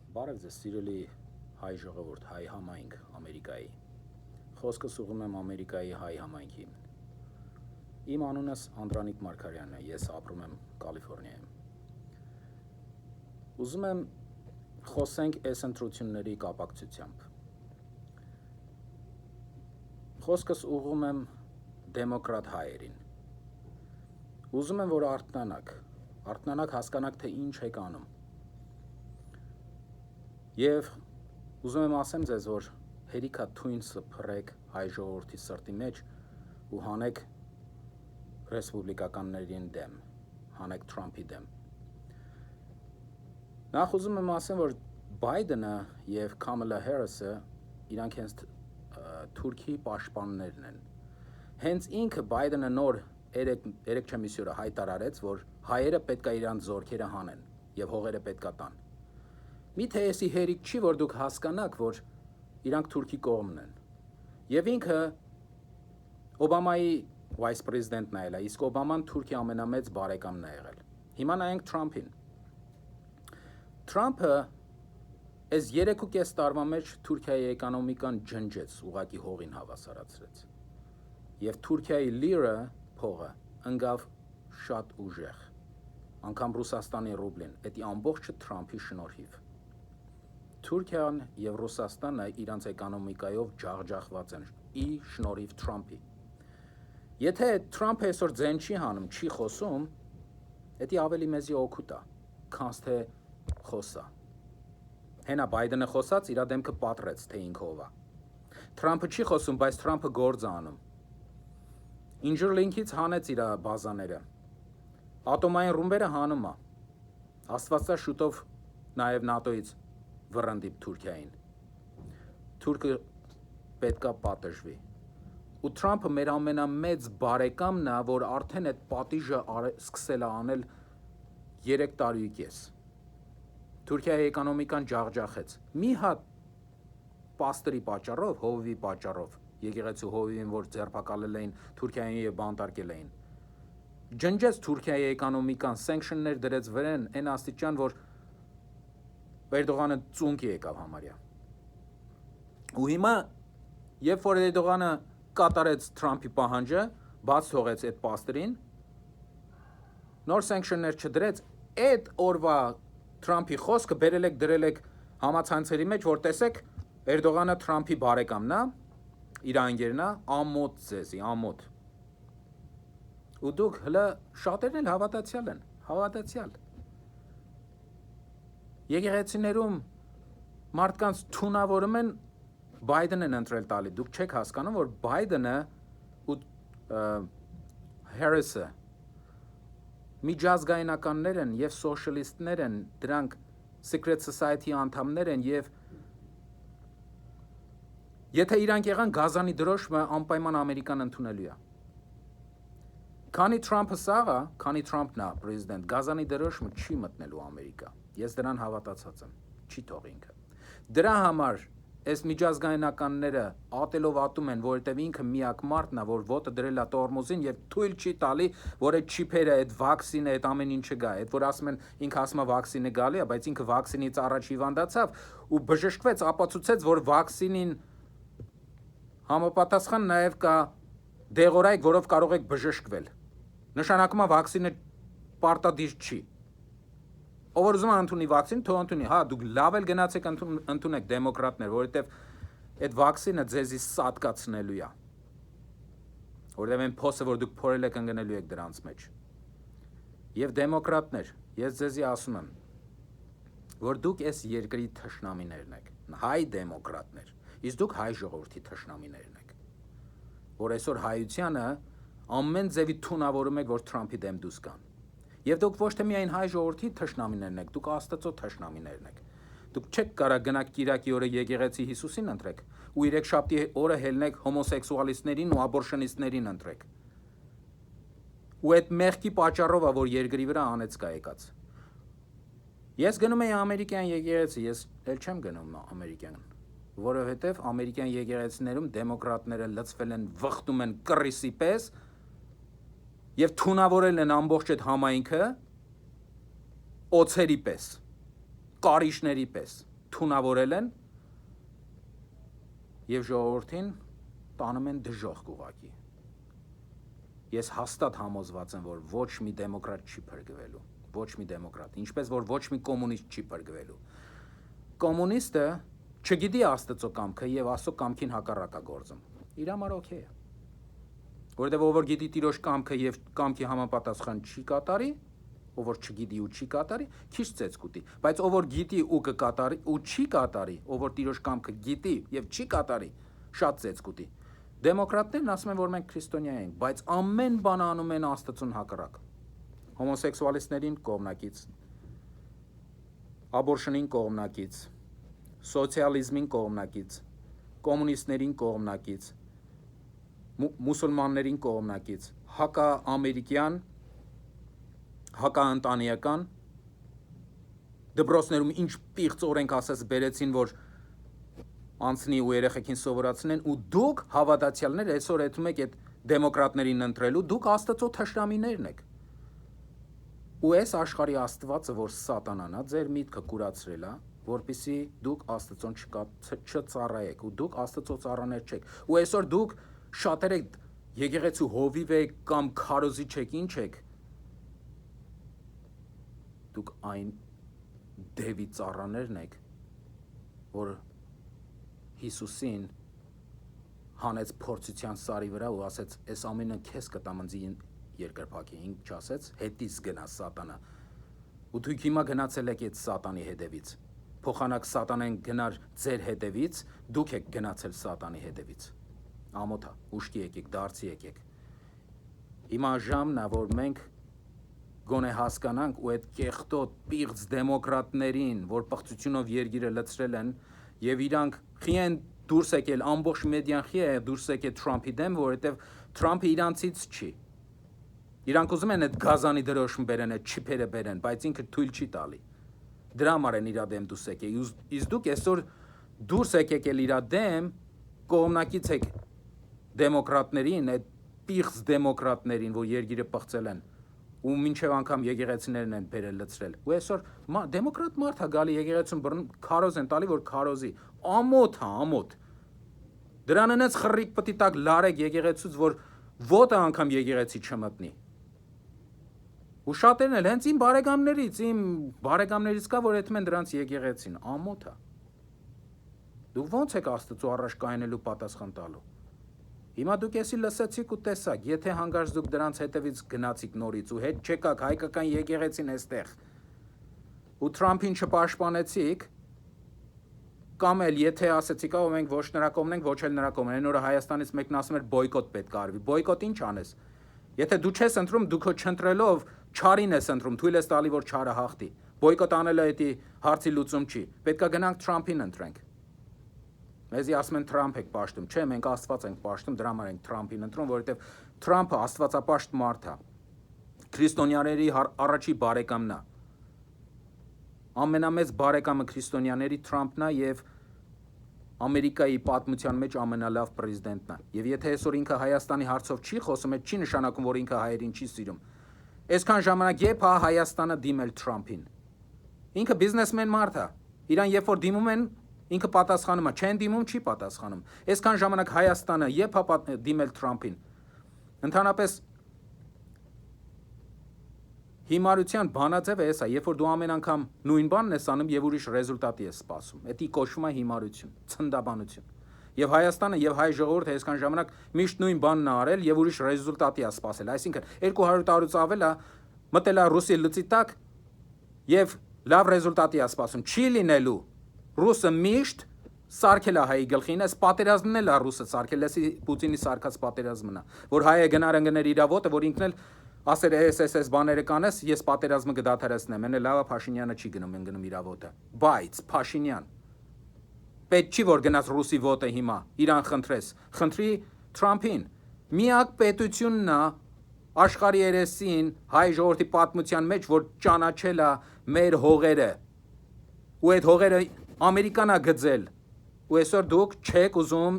Բարև ձեզ սիրելի հայ ժողովուրդ, հայ համայնք Ամերիկայի։ Խոսքս ուղղում եմ Ամերիկայի հայ համայնքին։ Իմ անունս Անդրանիկ Մարգարյանն է, ես ապրում եմ Կալիֆոռնիայում։ Ուզում եմ խոսենք այս ընտրությունների կապակցությամբ։ Խոսքս ուղղում եմ դեմոկրատ հայերին։ Ուզում եմ, որ արթնանաք, հասկանաք, թե ինչ եք անում։ Եվ ուզում եմ ասեմ ձեզ, որ հերիքա թույն սփռեք հայ ժողովրդի սրտի մեջ ու հանեք ռեսպուբլիկականներին դեմ, հանեք Թրամփի դեմ։ Նախ ուզում եմ ասեմ, որ Բայդենը և Քամալա Հարիսը իրանք հենց Թուրքի պաշտպաններն են։ Հենց ինքը Բայդենը նոր երեք չեմիսյուրը հայտարարեց, որ հայերը պետք է իրանց զորքերը հանեն և հողերը պետք է տան։ Միթե էսի հերիք չի, որ դուք հասկանաք, որ իրանք Թուրքի կողմն են։ Եվ ինքը Օբամայի վայս պրեզիդենտն է, իսկ Օբաման Թուրքի ամենամեծ բարեկամն է եղել։ Հիմա նայենք Թրամփին։ Թրամփը այս 3.5 տարվա մեջ Թուրքիայի էկոնոմիկան ջնջեց, ուղղակի հողին հավասարացրեց։ Եվ Թուրքիայի լիրը փողը ընկավ շատ ուժեղ։ Անգամ Ռուսաստանի ռուբլին, դա ամբողջը Թրամփի շնորհիվ։ Թուրքիան և Ռուսաստանը իրանց էկոնոմիկայով ջախջախված են շնորհիվ Թրամփի։ Եթե Թրամփը այսօր ձեն չի հանում, չի խոսում, դա ավելի մեզի օգուտ է, քան թե խոսա։ Հենա Բայդենը խոսած իր դեմքը պատռեց, թե ինքը ով է։ Թրամփը չի խոսում, բայց Թրամփը գործ է անում։ Ինջուրլինքից հանեց իր բազաները։ Ատոմային ռումբերը հանում է։ Աստվածա շուտով նաև ՆԱՏՕ-ից վռնդի Թուրքիային։ Թուրքը պետքա պատժվի։ Ու Թրամփը մեր ամենամեծ բարեկամն է, որ արդեն այդ պատիժը սկսել է անել 3 տարի։ Թուրքիայի էկոնոմիկան ջախջախեց։ Մի հատ պաստրի պատճառով, հովիվի պատճառով, եկեղեցու հովիվին, որ ձերբակալել էին Թուրքիային և բանտարկել էին, ջնջեց Թուրքիայի էկոնոմիկան, սանկշններ դրեց վրան, այն աստիճան, որ Էրդողանը ծունկի եկավ համարյա։ Ու հիմա, երբ որ Էրդողանը կատարեց Թրամփի պահանջը, բաց թողեց այդ պաստրին, նոր սանկշններ չդրեց, այդ օրվա Թրամփի խոսքը բերել եք դրել եք համացանցերի մեջ, որ տեսեք Էրդողանը Թրամփի բարեկամն է, իր անգերն է, ամոթ ձեզի, ամոթ։ Ու դուք հլը շատերն էլ հավատացյալ են, հավատացյալ։ Եկեղեցիներում մարդկանց թունավորում են, Բայդեն են ընտրել տալի, դուք չեք հասկանում, որ Բայդենը ու Հարիսը միջազգայնականներ են և սոշիալիստներ են, դրանք Secret Society անդամներ են և եթե իրանք եղան գազանի դրոշմը անպայման Ամերիկան ընդունելու է։ Քանի Թրամփը սաղ է, քանի Թրամփն է պրեզիդենտ, գազանի դրոշմը չի մտնելու Ամերիկա։ Ես դրան հավատացած եմ, չի թող ինքը։ Դրա համար այս միջազգայնականները ատելով ատում են, որովհետև ինքը միակ մարդն է, որ ոտը դրել է տորմոզին և թույլ չի տալի, որ այդ չիփերը, այդ վակսինը, այդ ամեն ինչը գա։ Այդ որ ասում են, ինքը ասում է վակսինը գալի է, բայց ինքը վակսինից առաջ հիվանդացավ ու բժշկվեց, ապացուցեց, որ վակսինին համապատասխան նաև կա դեղորայք, որով կարող եք բժշկվել։ Նշանակում է վակսինը պարտադիր չի։ Ով որ ուզում է ընդունի վակսին, թող ընդունի։ Հա, դուք լավ էլ գնացեք ընդունեք դեմոկրատներ, որովհետև այդ վակսինը ձեզի սատկացնելու է։ Որովհետև այն փոսը, որ դուք փորել եք, ընկնելու եք դրանց մեջ։ Եվ դեմոկրատներ, ես ձեզի ասում եմ, որ դուք այս երկրի թշնամիներն եք, հայ դեմոկրատներ, իսկ դուք հայ ժողովրդի թշնամիներն եք, որ այսօր հայությանը ամեն ձևի թունավորում եք, որ Թրամփի դեմ դուս կան։ Եվ դուք ոչ թե միայն հայ ժողովրդի թշնամիներն եք, դուք Աստծո թշնամիներն եք։ Դուք չեք կարող գնաք Կիրակի օրը եկեղեցի Հիսուսին ընտրեք ու երեքշաբթի օրը հելնեք հոմոսեքսուալիստներին ու աբորշնիստներին ընտրեք։ Ու այդ մեղքի պատճառով է, որ երկրի վրա անեծք է եկած։ Ես գնում եի ամերիկյան եկեղեցի, ես էլ չեմ գնում ամերիկյան, որովհետև ամերիկյան եկեղեցիներում դեմոկրատները լցվել են, վխտում են կռիսի պես և թունավորել են ամբողջ այդ համայնքը օձերի պես, կարիճների պես։ թունավորել են եւ ժողովրդին տանում են դժոխք ուղակի։ Ես հաստատ համոզված եմ, որ ոչ մի դեմոկրատ չի փրկվելու, ոչ մի դեմոկրատ, ինչպես որ ոչ մի կոմունիստ չի փրկվելու։ Կոմունիստը չգիտի Աստծո կամքը եւ Աստծո կամքին հակառակ է գործում։ Իր համար օքեյ է։ Որովհետեւ ով որ գիտի Տիրոջ կամքը եւ կամքի համապատասխան չի կատարի, ով որ չգիտի ու չի կատարի, քիչ ծեծ կուտի, բայց ով որ գիտի ու կկատարի ու չի կատարի, ով որ Տիրոջ կամքը գիտի եւ չի կատարի, շատ ծեծ կուտի։ Դեմոկրատներն ասում են, որ մենք քրիստոնյա ենք, բայց ամեն բան անում են Աստծուն հակառակ։ Հոմոսեքսուալիստներին կողմնակից, աբորշնին կողմնակից, սոցիալիզմին կողմնակից, կոմունիստներին կողմնակից, մուսուլմաններին կողմնակից, հակաամերիկյան, հակաընտանեկան, դպրոցներում ինչ պիղծ օրենք ասես բերեցին, որ անցնի ու երեխեքին սովորացնեն, ու դուք հավատացյալներ այսօր եթում եք այդ դեմոկրատներին ընտրելու, դուք Աստծո թշնամիներն եք։ Ու այս աշխարհի Աստվածը, որ սատանան է, ձեր միտքը կուրացրել է, որպեսզի դուք Աստծուն չծառայեք, ու դուք Աստծո ծառաներ չեք։ Ու այսօր դուք շատեր եք եկեղեցու հովիվ եք կամ քարոզիչ եք, ինչ եք։ Դուք այն դևի ծառաներն եք, որ Հիսուսին հանեց փորձության սարի վրա ու ասեց, այս ամենը քեզ կտամ ինձ երկրպագի, ինչ ասեց, հետից գնա սատանա։ Ու դուք հիմա գնացել եք այդ սատանի հետևից։ Փոխանակ սատանեն գնար ձեր հետևից, դուք եք գնացել սատանի հետևից։ Ամոթա, ուշքի եկեք, դարձի եկեք։ Հիմա ժամն է, որ մենք գոնե հասկանանք ու այդ կեղտոտ պիղծ դեմոկրատներին, որ պղծությունով երգիրը լցրել են, եւ իրանք խի են դուրս եկել ամբողջ մեդիան խի է դուրս եկել Թրամփի դեմ, որովհետեւ Թրամփը իրանցից չի։ Իրանք ուզում են այդ գազանի դրոշը բերեն, այդ չիփերը բերեն, բայց ինքը թույլ չի տալի։ Դրա համար են իր դեմ դուրս եկել։ Իսկ դուք այսօր դուրս եկել իր դեմ, կողմնակից եք դեմոկրատներին, այդ պիղծ դեմոկրատներին, որ երգիրը պղծել են, ու մինչև անգամ եկեղեցիներն են բերել լցրել։ Ու այսօր դեմոկրատ մարդ է գալի եկեղեցուն բռն քարոզ են տալի, որ քարոզի։ Ամոթ է, ամոթ։ Դրան այնց խռիկ պտի տակ լարեք եկեղեցուց, որ ոտը անգամ եկեղեցի չմտնի։ Ու շատերն էլ հենց իմ բարեկամներից կա, որ հետում են դրանց եկեղեցին, ամոթ է։ Դուք ո՞նց եք Աստծո առաջ կայնելու պատասխան տալու։ Հիմա դուք էսի լսեցիք ու տեսակ, եթե հանգարց դուք դրանց հետևից գնացիք նորից ու հետ չեկաք հայկական եկեղեցին էստեղ ու Թրամփին չպաշտպանեցիք, կամ էլ եթե ասեցիք, ահա մենք ոչ նրա կողմն ենք, ոչ էլ նրա կողմն են, օրը Հայաստանից մեկն ասում էր բոյկոտ պետք է արվի։ Բոյկոտ ինչ անես։ Եթե դու չես ընտրում, դու քո չընտրելով չարին ես ընտրում, թույլ ես տալի, որ չարը հաղթի։ Բոյկոտ անելը էդի հարցի լուծում չի։ Պետք է գնանք Թրամփին ընտրենք։ Մեզի ասում են Թրամփ եք պաշտում, չէ, մենք Աստված ենք պաշտում, դրա համար ենք Թրամփին ընտրում, որովհետև Թրամփը աստվածապաշտ մարդ է։ Քրիստոնյաների առաջի բարեկամն է։ Ամենամեծ բարեկամը քրիստոնյաների Թրամփն է եւ Ամերիկայի պատմության մեջ ամենալավ պրեզիդենտն է։ Եվ եթե այսօր ինքը Հայաստանի հարցով չի խոսում, այդ չի նշանակում, որ ինքը հայերին չի սիրում։ Այսքան ժամանակ երբ է Հայաստանը դիմել Թրամփին։ Ինքը բիզնեսմեն մարդ է։ Իրան երբ որ դիմում են, ինքը պատասխանում է, չեն դիմում, չի պատասխանում։ Այսքան ժամանակ Հայաստանը երբ է դիմել Թրամփին։ Ընդհանրապես հիմարության բանաձևը էս է, երբ որ դու ամեն անգամ նույն բանն ես անում եւ ուրիշ ռեզուլտատի ես սպասում։ Դա կոչվում է հիմարություն, ցնդաբանություն։ Եվ Հայաստանը եւ հայ ժողովուրդը այսքան ժամանակ միշտ նույն բանն է արել եւ ուրիշ ռեզուլտատի է սպասել։ Այսինքն 200 տարուց ավել է մտել է ռուսի լծի տակ եւ լավ ռեզուլտատի է սպասում։ Չի լինելու։ Ռուսը միշտ սարքել է հայի գլխին, այս պատերազմն էլ է ռուսը սարքել, էսի Պուտինի սարքած պատերազմն է, որ հայը գնար ընկներ իր ոտը, որ ինքն էլ ասեր այս բաները կանես, ես պատերազմը կդադարեցնեմ, այնը լավը Փաշինյանը չի գնում, են գնում իր ոտը։ Բայց Փաշինյան պետք չի որ գնաց ռուսի ոտը հիմա, իրան խնդրես, խնդրի Թրամփին։ Միակ պետությունն է աշխարհի երեսին հայ ժողովրդի պատմության մեջ, որ ճանաչել է մեր հողերը։ Ու այդ հողերը Ամերիկան է գծել։ Ու այսօր դուք չեք ուզում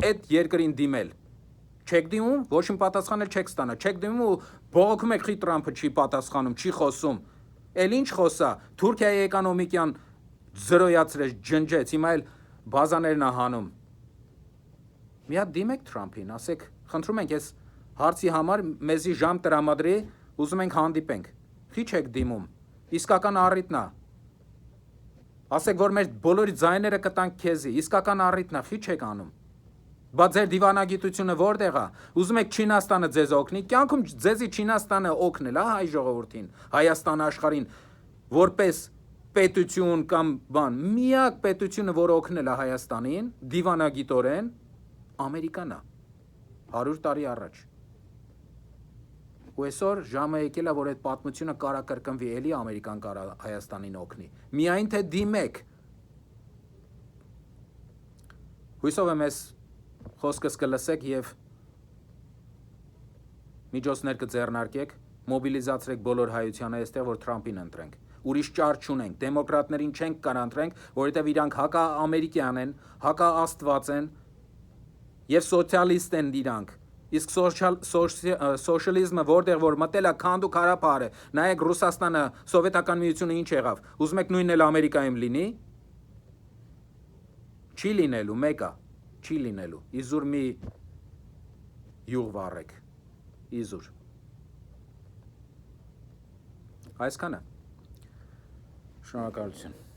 այդ երկրին դիմել։ Չեք դիմում, ոչ մի պատասխան էլ չեք ստանա։ Չեք դիմում ու բողոքում եք խի Թրամփը չի պատասխանում, չի խոսում։ Էլ ինչ խոսա։ Թուրքիայի էկոնոմիկան զրոյացրեց, ջնջեց, հիմա էլ բազաներն է հանում։ Մի հատ դիմեք Թրամփին, ասեք, խնդրում ենք, ես հարցի համար մեզի ժամ տրամադրի, ուզում ենք հանդիպենք։ Քիչ եք դիմում։ Իսկական առիթն է։ Ասեք, որ մեր բոլորի ձայները կտանք քեզի, իսկական առիթն է, քիչ եք անում։ Բա ձեր դիվանագիտությունը որտեղ է։ Ուզում եք Չինաստանը ձեզ օգնի, կյանքում ձեզի Չինաստանը օգնել, հայ ժողովրդին, Հայաստան աշխարհին, որպես պետություն կամ բան, միակ պետությունը, որ օգնել է Հայաստանին, դիվանագիտորեն Ամերիկան է 100 տարի առաջ։ Ու այսօր ժամը եկել է, որ այդ պատմությունը կարա կրկնվի, էլի Ամերիկան կարա Հայաստանին օգնի։ Միայն թե դիմեք։ Հույսով եմ ես խոսքս կլսեք եւ միջոցներ կձեռնարկեք, մոբիլիզացրեք բոլոր հայությանը այստեղ, որ Թրամփին ընտրենք։ Ուրիշ ճար չունենք, դեմոկրատներին չենք կանընտրենք, որովհետեւ իրանք հակա-ամերիկյան են, հակա-աստված են եւ սոցիալիստ են իրանք։ Իսկ սոցիալիզմը որտեղ որ մտել է քանդու քարափար է, նայեք Ռուսաստանը, սովետական միությունը ինչ եղավ։ Ուզում եք նույնն էլ Ամերիկայում լինի։ Չի լինելու, մեկա, չի լինելու։ Իզուր մի յուղ վառեք։ Իզուր։ Այսքանը։ Շնորհակալություն։